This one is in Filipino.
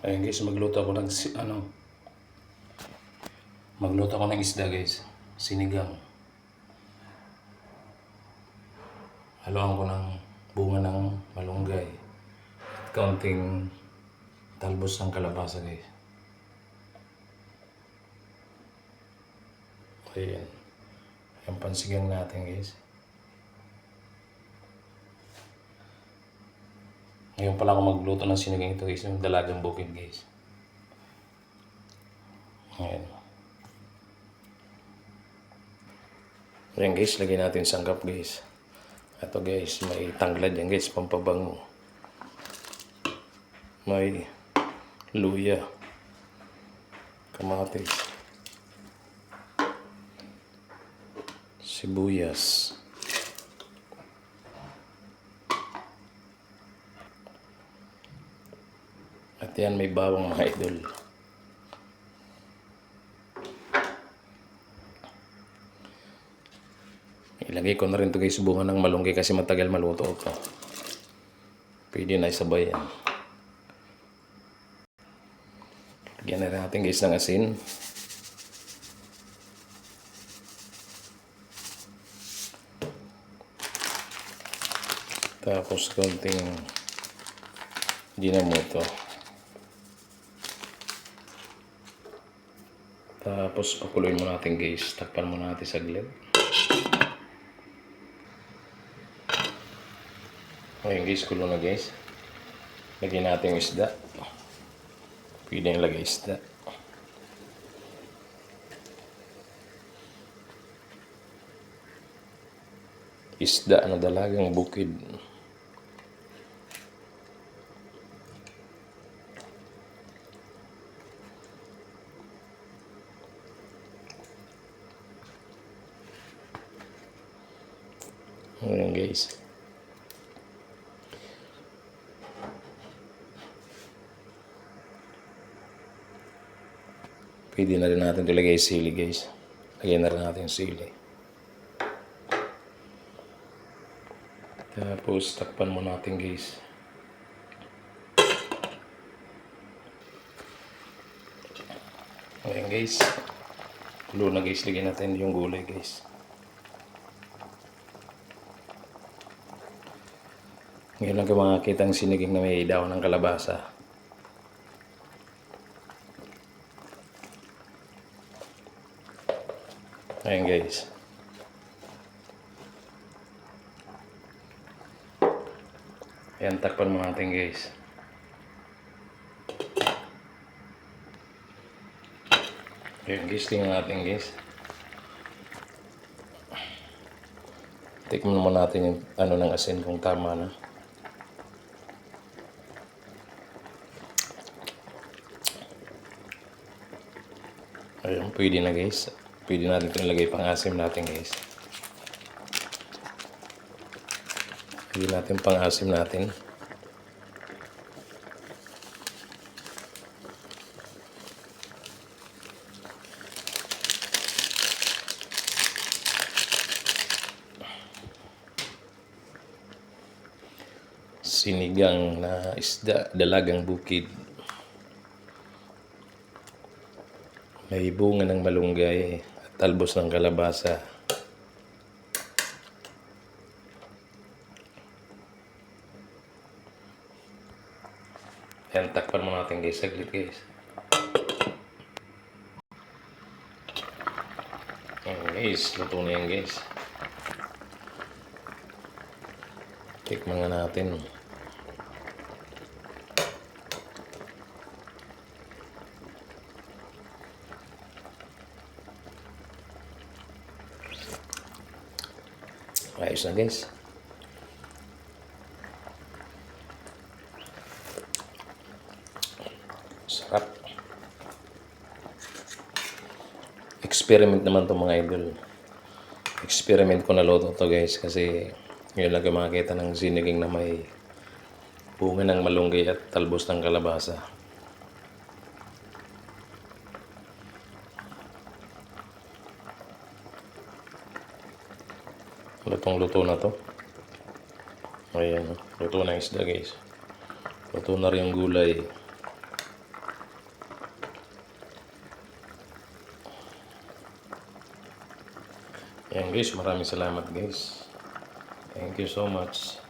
Ayun guys, magluto ako ng isda guys. Sinigang. Haluan ko ng bunga ng malunggay. Kaunting talbos ng kalabasa guys. Ayan. Ayan pansigang natin guys. Ngayon pala ako magluto ng sinigang ito guys. Yung dalagang bukid guys. Ayan. Ayan guys, lagyan natin sangkap guys. Ito guys, may tanglad yan guys, pampabango. May luya, kamatis, sibuyas, at yan may bawang mga idol. Ilagay ko na rin ito guys, bunga ng malunggay kasi matagal maluto ito. Pwede na isabay yan. Lagyan na rin natin guys ng asin. Tapos konting dinamoto. Tapos pakuluin mo natin guys. Takpan mo natin saglit. Ngayon guys, kulo na guys. Lagyan natin yung isda. Pwede yung lagay isda. Isda na dalagang bukid. Ngayon guys. Pwede na rin natin ito lagay sili guys. Lagyan na rin natin yung sili. Tapos takpan mo natin guys. Ayan guys. Kulo na guys. Lagyan natin yung gulay guys. Ngayon lang ko makakita ang siniging na may daon ng kalabasa. Ayan guys. Ayan, takpan mo natin guys. Ayan guys, tingnan natin guys. Tikman mo natin yung ano ng asin kung tama na. Ayan, pwede na guys. Pwede natin ito nilagay pang asim natin guys. Pwede natin pang asim natin. Sinigang na isda, dalagang bukid. May bunga ng malunggay at talbos ng kalabasa. Yan, takpan mo natin guys, saglit guys. Ayan guys, luto na yan guys. Tikman nga natin. Ayos na guys. Sarap. Experiment naman to mga idol. Experiment ko na luto to guys kasi ngayon lang kayo makakita ng siniging na may bunga ng malunggay at talbos ng kalabasa. Lutong-luto na to. Ayan, luto na yung isda guys. Luto na rin yung gulay. Ayan guys, maraming salamat guys. Thank you so much.